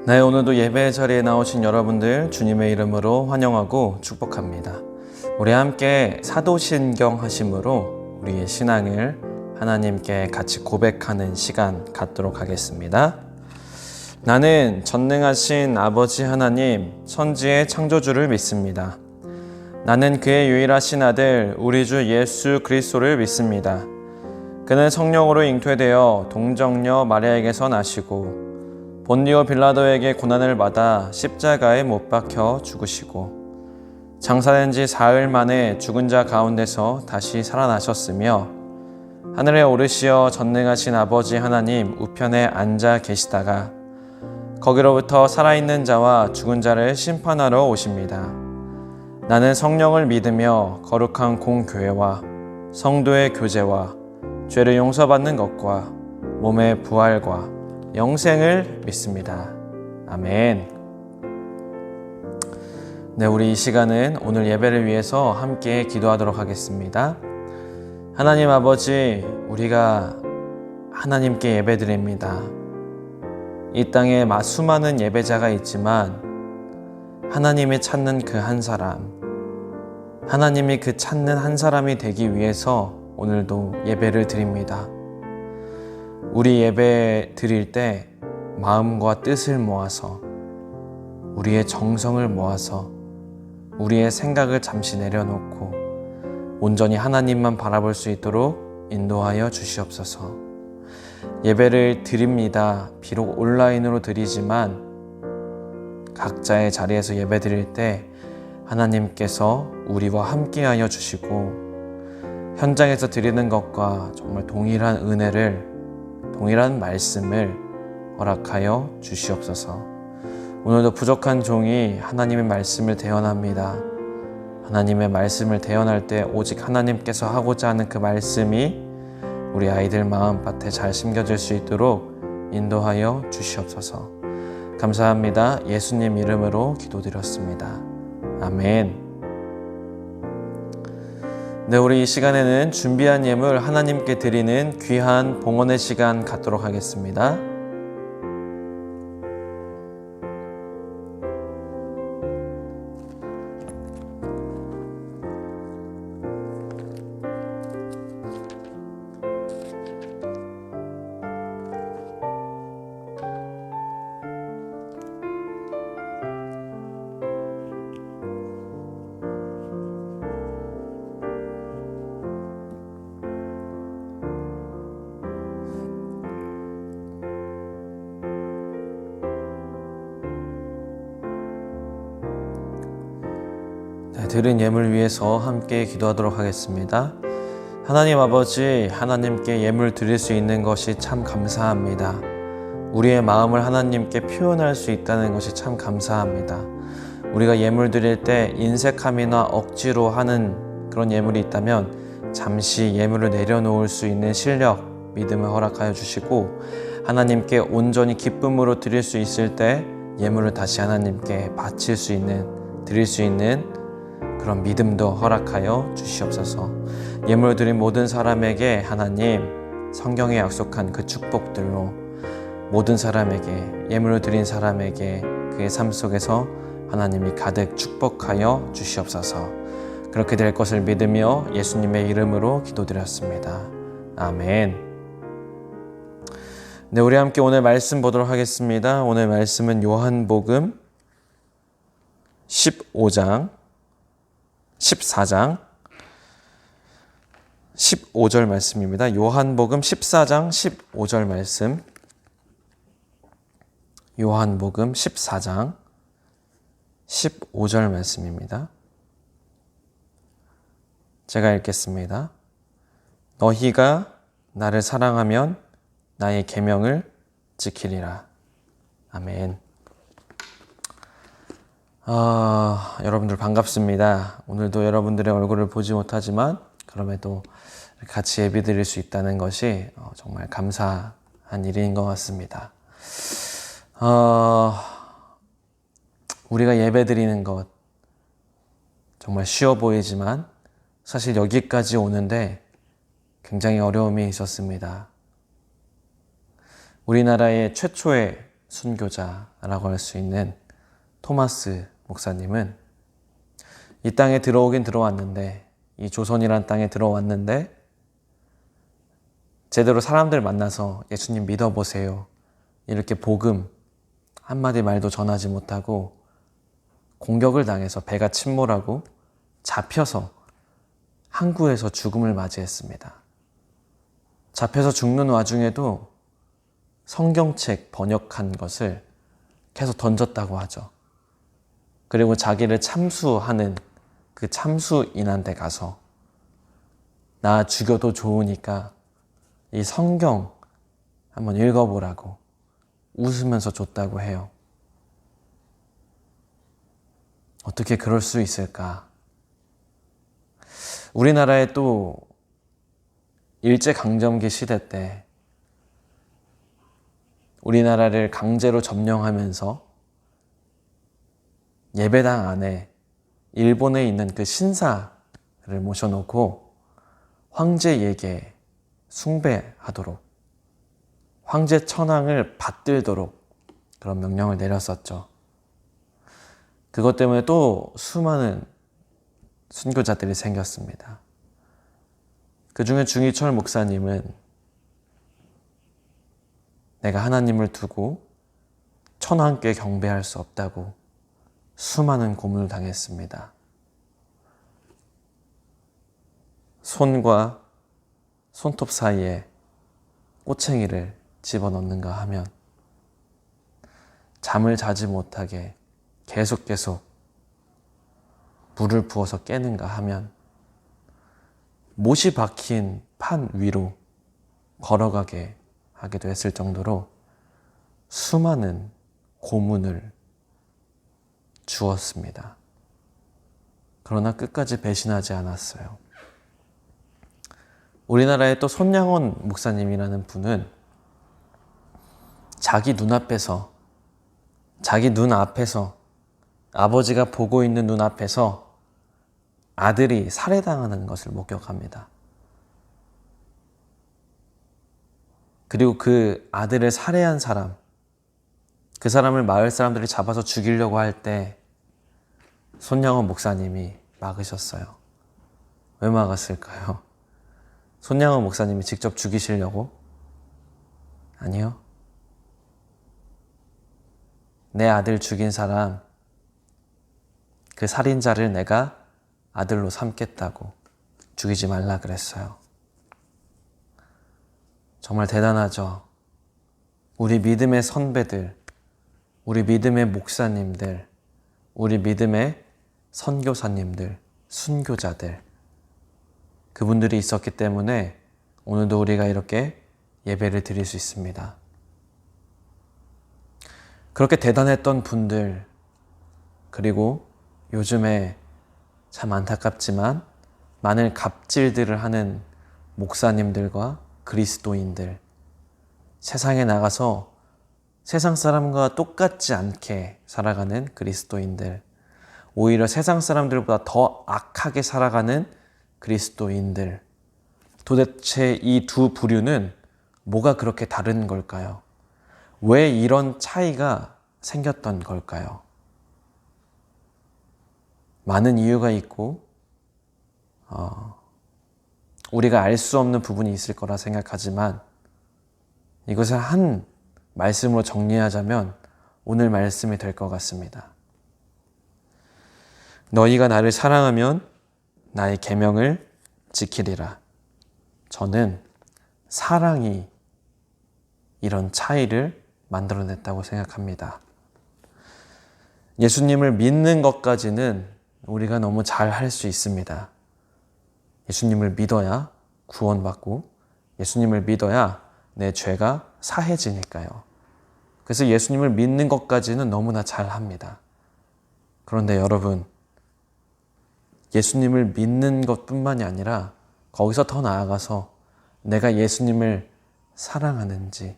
네, 오늘도 예배 자리에 나오신 여러분들 주님의 이름으로 환영하고 축복합니다. 우리 함께 사도신경 하심으로 우리의 신앙을 하나님께 같이 고백하는 시간 갖도록 하겠습니다. 나는 전능하신 아버지 하나님, 천지의 창조주를 믿습니다. 나는 그의 유일하신 아들 우리 주 예수 그리스도를 믿습니다. 그는 성령으로 잉태되어 동정녀 마리아에게서 나시고 본디오 빌라도에게 고난을 받아 십자가에 못 박혀 죽으시고 장사된 지 사흘 만에 죽은 자 가운데서 다시 살아나셨으며 하늘에 오르시어 전능하신 아버지 하나님 우편에 앉아 계시다가 거기로부터 살아있는 자와 죽은 자를 심판하러 오십니다. 나는 성령을 믿으며 거룩한 공교회와 성도의 교제와 죄를 용서받는 것과 몸의 부활과 영생을 믿습니다. 아멘. 네, 우리 이 시간은 오늘 예배를 위해서 함께 기도하도록 하겠습니다. 하나님 아버지, 우리가 하나님께 예배드립니다. 이 땅에 수많은 예배자가 있지만 하나님이 찾는 그 한 사람, 하나님이 그 찾는 한 사람이 되기 위해서 오늘도 예배를 드립니다. 우리 예배 드릴 때 마음과 뜻을 모아서 우리의 정성을 모아서 우리의 생각을 잠시 내려놓고 온전히 하나님만 바라볼 수 있도록 인도하여 주시옵소서. 예배를 드립니다. 비록 온라인으로 드리지만 각자의 자리에서 예배 드릴 때 하나님께서 우리와 함께하여 주시고 현장에서 드리는 것과 정말 동일한 은혜를, 동일한 말씀을 허락하여 주시옵소서. 오늘도 부족한 종이 하나님의 말씀을 대언합니다. 하나님의 말씀을 대언할 때 오직 하나님께서 하고자 하는 그 말씀이 우리 아이들 마음밭에 잘 심겨질 수 있도록 인도하여 주시옵소서. 감사합니다. 예수님 이름으로 기도드렸습니다. 아멘. 네, 우리 이 시간에는 준비한 예물 하나님께 드리는 귀한 봉헌의 시간 갖도록 하겠습니다. 드린 예물 위해서 함께 기도하도록 하겠습니다. 하나님 아버지, 하나님께 예물 드릴 수 있는 것이 참 감사합니다. 우리의 마음을 하나님께 표현할 수 있다는 것이 참 감사합니다. 우리가 예물 드릴 때 인색함이나 억지로 하는 그런 예물이 있다면 잠시 예물을 내려놓을 수 있는 실력, 믿음을 허락하여 주시고 하나님께 온전히 기쁨으로 드릴 수 있을 때 예물을 다시 하나님께 바칠 수 있는, 드릴 수 있는 그런 믿음도 허락하여 주시옵소서. 예물 드린 모든 사람에게 하나님 성경에 약속한 그 축복들로 모든 사람에게, 예물을 드린 사람에게 그의 삶 속에서 하나님이 가득 축복하여 주시옵소서. 그렇게 될 것을 믿으며 예수님의 이름으로 기도드렸습니다. 아멘. 네, 우리 함께 오늘 말씀 보도록 하겠습니다. 오늘 말씀은 요한복음 14장 15절 말씀입니다. 요한복음 14장 15절 말씀. 요한복음 14장 15절 말씀입니다. 제가 읽겠습니다. 너희가 나를 사랑하면 나의 계명을 지키리라. 아멘. 여러분들 반갑습니다. 오늘도 여러분들의 얼굴을 보지 못하지만 그럼에도 같이 예배 드릴 수 있다는 것이 정말 감사한 일인 것 같습니다. 우리가 예배 드리는 것 정말 쉬워 보이지만 사실 여기까지 오는데 굉장히 어려움이 있었습니다. 우리나라의 최초의 순교자라고 할 수 있는 토마스 목사님은 이 땅에 들어오긴 들어왔는데, 이 조선이란 땅에 들어왔는데 제대로 사람들 만나서 예수님 믿어보세요, 이렇게 복음 한마디 말도 전하지 못하고 공격을 당해서 배가 침몰하고 잡혀서 항구에서 죽음을 맞이했습니다. 잡혀서 죽는 와중에도 성경책 번역한 것을 계속 던졌다고 하죠. 그리고 자기를 참수하는 그 참수인한 데 가서 나 죽여도 좋으니까 이 성경 한번 읽어보라고 웃으면서 줬다고 해요. 어떻게 그럴 수 있을까? 우리나라에 또 일제강점기 시대 때 우리나라를 강제로 점령하면서 예배당 안에 일본에 있는 그 신사를 모셔놓고 황제에게 숭배하도록, 황제 천황을 받들도록 그런 명령을 내렸었죠. 그것 때문에 또 수많은 순교자들이 생겼습니다. 그 중에 중희철 목사님은 내가 하나님을 두고 천황께 경배할 수 없다고 수많은 고문을 당했습니다. 손과 손톱 사이에 꼬챙이를 집어넣는가 하면, 잠을 자지 못하게 계속 물을 부어서 깨는가 하면, 못이 박힌 판 위로 걸어가게 하기도 했을 정도로 수많은 고문을 주었습니다. 그러나 끝까지 배신하지 않았어요. 우리나라의 또 손양원 목사님이라는 분은 자기 눈앞에서, 자기 눈앞에서, 아버지가 보고 있는 눈앞에서 아들이 살해당하는 것을 목격합니다. 그리고 그 아들을 살해한 사람, 그 사람을 마을 사람들이 잡아서 죽이려고 할 때 손양원 목사님이 막으셨어요. 왜 막았을까요? 손양원 목사님이 직접 죽이시려고? 아니요. 내 아들 죽인 사람, 그 살인자를 내가 아들로 삼겠다고 죽이지 말라 그랬어요. 정말 대단하죠. 우리 믿음의 선배들, 우리 믿음의 목사님들, 우리 믿음의 선교사님들, 순교자들, 그분들이 있었기 때문에 오늘도 우리가 이렇게 예배를 드릴 수 있습니다. 그렇게 대단했던 분들, 그리고 요즘에 참 안타깝지만 많은 갑질들을 하는 목사님들과 그리스도인들, 세상에 나가서 세상 사람과 똑같지 않게 살아가는 그리스도인들, 오히려 세상 사람들보다 더 악하게 살아가는 그리스도인들, 도대체 이 두 부류는 뭐가 그렇게 다른 걸까요? 왜 이런 차이가 생겼던 걸까요? 많은 이유가 있고 우리가 알 수 없는 부분이 있을 거라 생각하지만, 이것을 한 말씀으로 정리하자면 오늘 말씀이 될 것 같습니다. 너희가 나를 사랑하면 나의 계명을 지키리라. 저는 사랑이 이런 차이를 만들어냈다고 생각합니다. 예수님을 믿는 것까지는 우리가 너무 잘 할 수 있습니다. 예수님을 믿어야 구원받고 예수님을 믿어야 내 죄가 사해지니까요. 그래서 예수님을 믿는 것까지는 너무나 잘 합니다. 그런데 여러분, 예수님을 믿는 것뿐만이 아니라 거기서 더 나아가서 내가 예수님을 사랑하는지,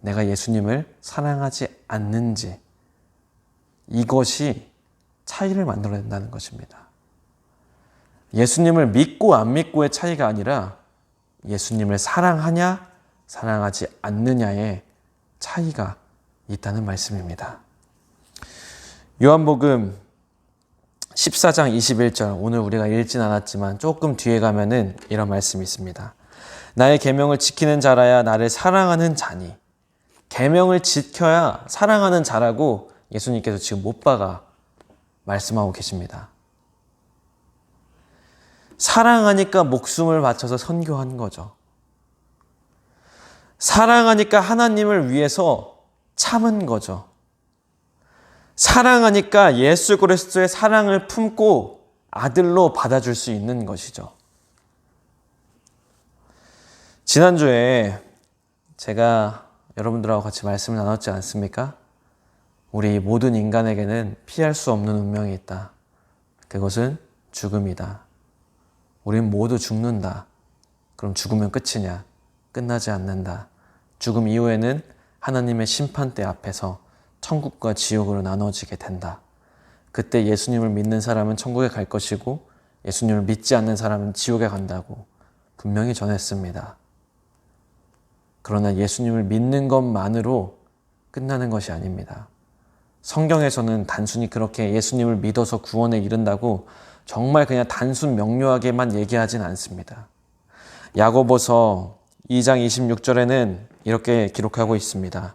내가 예수님을 사랑하지 않는지, 이것이 차이를 만들어낸다는 것입니다. 예수님을 믿고 안 믿고의 차이가 아니라 예수님을 사랑하냐 사랑하지 않느냐의 차이가 있다는 말씀입니다. 요한복음 14장 21절, 오늘 우리가 읽진 않았지만 조금 뒤에 가면은 이런 말씀이 있습니다. 나의 계명을 지키는 자라야 나를 사랑하는 자니. 계명을 지켜야 사랑하는 자라고 예수님께서 지금 못 박아 말씀하고 계십니다. 사랑하니까 목숨을 바쳐서 선교한 거죠. 사랑하니까 하나님을 위해서 참은 거죠. 사랑하니까 예수 그리스도의 사랑을 품고 아들로 받아줄 수 있는 것이죠. 지난주에 제가 여러분들하고 같이 말씀을 나눴지 않습니까? 우리 모든 인간에게는 피할 수 없는 운명이 있다. 그것은 죽음이다. 우린 모두 죽는다. 그럼 죽으면 끝이냐? 끝나지 않는다. 죽음 이후에는 하나님의 심판대 앞에서 천국과 지옥으로 나눠지게 된다. 그때 예수님을 믿는 사람은 천국에 갈 것이고 예수님을 믿지 않는 사람은 지옥에 간다고 분명히 전했습니다. 그러나 예수님을 믿는 것만으로 끝나는 것이 아닙니다. 성경에서는 단순히 그렇게 예수님을 믿어서 구원에 이른다고 정말 그냥 단순 명료하게만 얘기하진 않습니다. 야고보서 2장 26절에는 이렇게 기록하고 있습니다.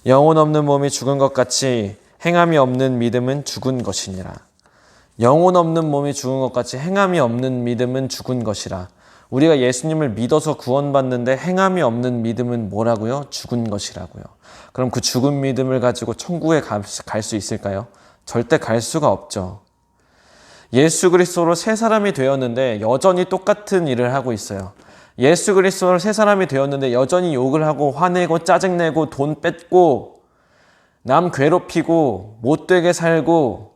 영혼 없는 몸이 죽은 것 같이 행함이 없는 믿음은 죽은 것이니라. 영혼 없는 몸이 죽은 것 같이 행함이 없는 믿음은 죽은 것이라. 우리가 예수님을 믿어서 구원받는데 행함이 없는 믿음은 뭐라고요? 죽은 것이라고요. 그럼 그 죽은 믿음을 가지고 천국에 갈 수 있을까요? 절대 갈 수가 없죠. 예수 그리스도로 새 사람이 되었는데 여전히 똑같은 일을 하고 있어요. 예수 그리스도로 새 사람이 되었는데 여전히 욕을 하고 화내고 짜증내고 돈 뺏고 남 괴롭히고 못되게 살고,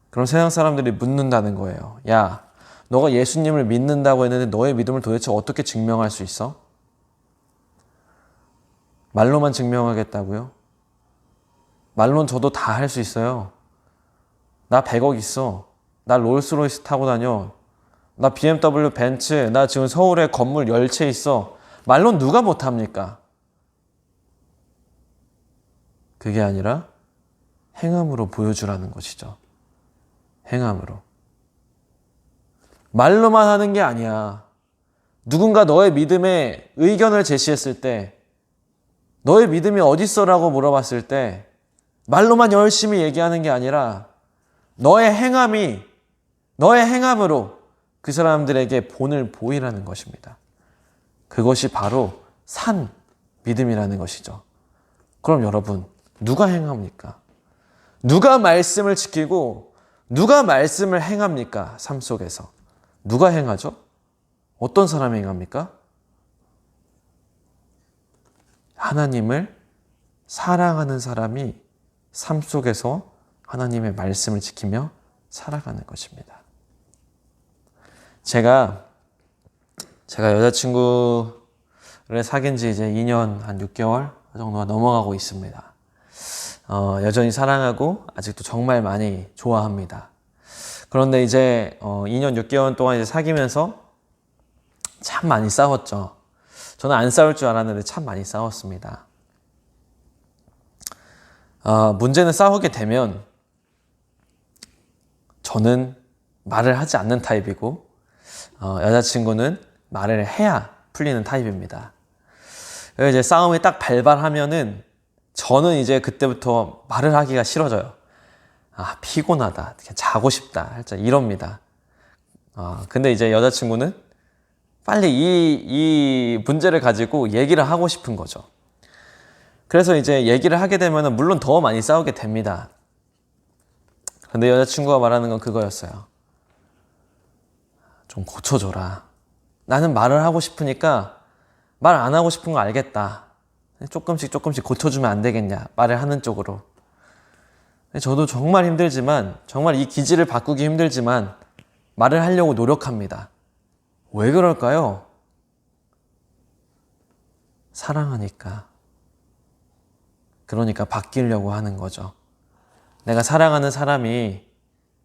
그럼 세상 사람들이 묻는다는 거예요. 야, 너가 예수님을 믿는다고 했는데 너의 믿음을 도대체 어떻게 증명할 수 있어? 말로만 증명하겠다고요? 말로는 저도 다 할 수 있어요. 나 100억 있어. 나 롤스로이스 타고 다녀. 나 BMW 벤츠, 나 지금 서울에 건물 10채 있어. 말로는 누가 못합니까? 그게 아니라 행함으로 보여주라는 것이죠. 행함으로. 말로만 하는 게 아니야. 누군가 너의 믿음에 의견을 제시했을 때, 너의 믿음이 어딨어라고 물어봤을 때 말로만 열심히 얘기하는 게 아니라 너의 행함으로 그 사람들에게 본을 보이라는 것입니다. 그것이 바로 산 믿음이라는 것이죠. 그럼 여러분, 누가 행합니까? 누가 말씀을 지키고 누가 말씀을 행합니까? 삶 속에서. 누가 행하죠? 어떤 사람이 행합니까? 하나님을 사랑하는 사람이 삶 속에서 하나님의 말씀을 지키며 살아가는 것입니다. 제가 여자친구를 사귄 지 이제 2년 한 6개월 정도가 넘어가고 있습니다. 여전히 사랑하고 아직도 정말 많이 좋아합니다. 그런데 이제 2년 6개월 동안 이제 사귀면서 참 많이 싸웠죠. 저는 안 싸울 줄 알았는데 참 많이 싸웠습니다. 문제는 싸우게 되면 저는 말을 하지 않는 타입이고 여자친구는 말을 해야 풀리는 타입입니다. 그래서 이제 싸움이 딱 발발하면은 저는 이제 그때부터 말을 하기가 싫어져요. 피곤하다, 그냥 자고 싶다, 살짝 이럽니다. 근데 이제 여자친구는 빨리 이 문제를 가지고 얘기를 하고 싶은 거죠. 그래서 이제 얘기를 하게 되면 물론 더 많이 싸우게 됩니다. 근데 여자친구가 말하는 건 그거였어요. 좀 고쳐줘라. 나는 말을 하고 싶으니까 말 안 하고 싶은 거 알겠다. 조금씩 고쳐주면 안 되겠냐. 말을 하는 쪽으로. 저도 정말 힘들지만, 정말 이 기질을 바꾸기 힘들지만 말을 하려고 노력합니다. 왜 그럴까요? 사랑하니까. 그러니까 바뀌려고 하는 거죠. 내가 사랑하는 사람이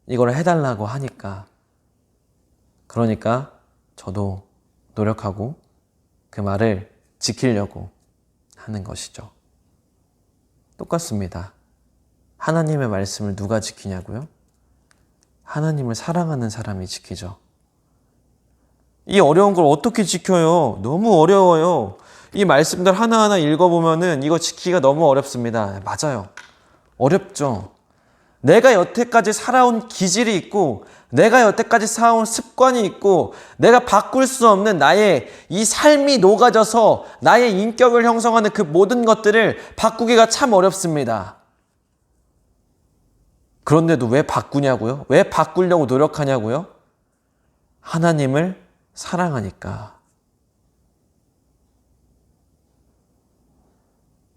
이걸 해달라고 하니까. 그러니까 저도 노력하고 그 말을 지키려고 하는 것이죠. 똑같습니다. 하나님의 말씀을 누가 지키냐고요? 하나님을 사랑하는 사람이 지키죠. 이 어려운 걸 어떻게 지켜요? 너무 어려워요. 이 말씀들 하나하나 읽어보면은 이거 지키기가 너무 어렵습니다. 맞아요. 어렵죠. 내가 여태까지 살아온 기질이 있고, 내가 여태까지 살아온 습관이 있고, 내가 바꿀 수 없는 나의 이 삶이 녹아져서 나의 인격을 형성하는 그 모든 것들을 바꾸기가 참 어렵습니다. 그런데도 왜 바꾸냐고요? 왜 바꾸려고 노력하냐고요? 하나님을 사랑하니까.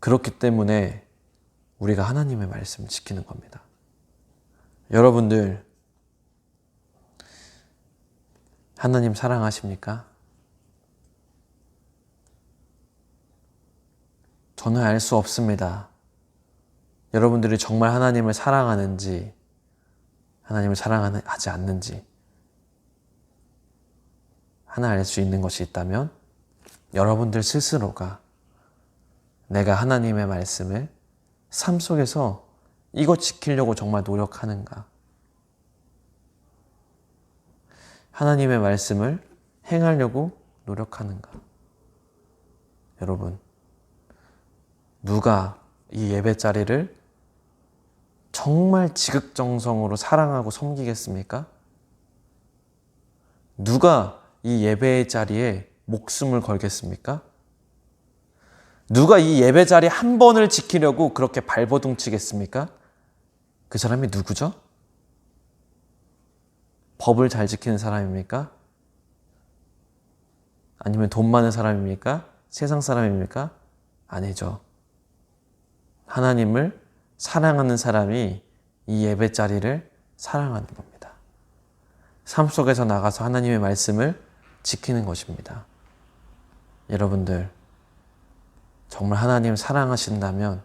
그렇기 때문에 우리가 하나님의 말씀을 지키는 겁니다. 여러분들, 하나님 사랑하십니까? 저는 알 수 없습니다. 여러분들이 정말 하나님을 사랑하는지, 하나님을 사랑하지 않는지 하나 알 수 있는 것이 있다면 여러분들 스스로가 내가 하나님의 말씀을 삶 속에서 이거 지키려고 정말 노력하는가? 하나님의 말씀을 행하려고 노력하는가? 여러분, 누가 이 예배 자리를 정말 지극정성으로 사랑하고 섬기겠습니까? 누가 이 예배의 자리에 목숨을 걸겠습니까? 누가 이 예배 자리 한 번을 지키려고 그렇게 발버둥 치겠습니까? 그 사람이 누구죠? 법을 잘 지키는 사람입니까? 아니면 돈 많은 사람입니까? 세상 사람입니까? 아니죠. 하나님을 사랑하는 사람이 이 예배 자리를 사랑하는 겁니다. 삶 속에서 나가서 하나님의 말씀을 지키는 것입니다. 여러분들, 정말 하나님 사랑하신다면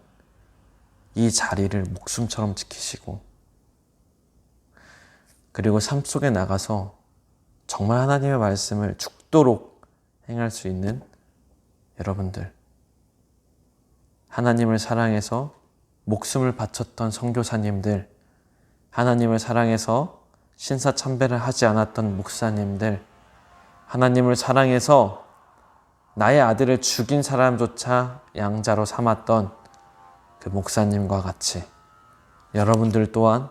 이 자리를 목숨처럼 지키시고, 그리고 삶 속에 나가서 정말 하나님의 말씀을 죽도록 행할 수 있는 여러분들, 하나님을 사랑해서 목숨을 바쳤던 선교사님들, 하나님을 사랑해서 신사참배를 하지 않았던 목사님들, 하나님을 사랑해서 나의 아들을 죽인 사람조차 양자로 삼았던 그 목사님과 같이 여러분들 또한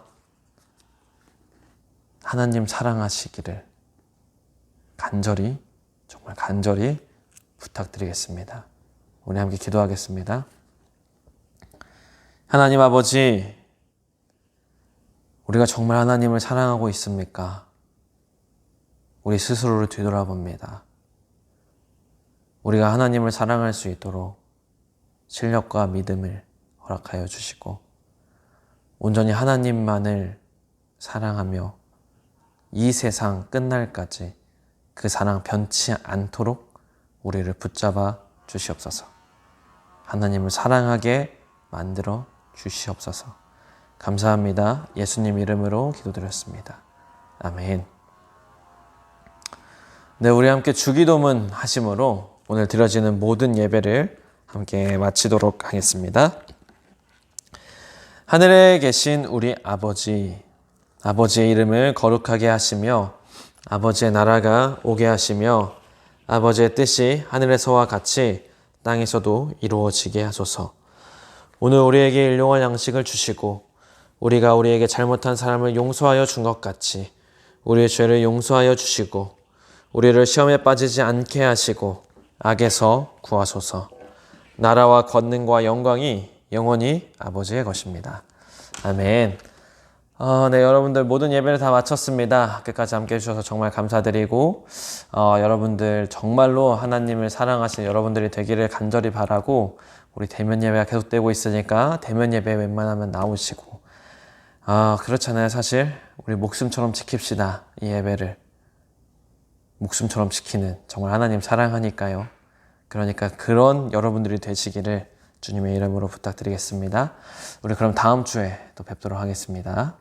하나님 사랑하시기를 간절히, 정말 간절히 부탁드리겠습니다. 우리 함께 기도하겠습니다. 하나님 아버지, 우리가 정말 하나님을 사랑하고 있습니까? 우리 스스로를 뒤돌아봅니다. 우리가 하나님을 사랑할 수 있도록 실력과 믿음을 허락하여 주시고, 온전히 하나님만을 사랑하며 이 세상 끝날까지 그 사랑 변치 않도록 우리를 붙잡아 주시옵소서. 하나님을 사랑하게 만들어 주시옵소서. 감사합니다. 예수님 이름으로 기도드렸습니다. 아멘. 네, 우리 함께 주기도문 하심으로 오늘 드려지는 모든 예배를 함께 마치도록 하겠습니다. 하늘에 계신 우리 아버지, 아버지의 이름을 거룩하게 하시며 아버지의 나라가 오게 하시며 아버지의 뜻이 하늘에서와 같이 땅에서도 이루어지게 하소서. 오늘 우리에게 일용할 양식을 주시고 우리가 우리에게 잘못한 사람을 용서하여 준 것 같이 우리의 죄를 용서하여 주시고 우리를 시험에 빠지지 않게 하시고 악에서 구하소서. 나라와 권능과 영광이 영원히 아버지의 것입니다. 아멘. 네, 여러분들 모든 예배를 다 마쳤습니다. 끝까지 함께 해주셔서 정말 감사드리고 여러분들 정말로 하나님을 사랑하시는 여러분들이 되기를 간절히 바라고, 우리 대면 예배가 계속되고 있으니까 대면 예배 웬만하면 나오시고, 그렇잖아요. 사실 우리 목숨처럼 지킵시다. 이 예배를 목숨처럼 지키는, 정말 하나님 사랑하니까요. 그러니까 그런 여러분들이 되시기를 주님의 이름으로 부탁드리겠습니다. 우리 그럼 다음 주에 또 뵙도록 하겠습니다.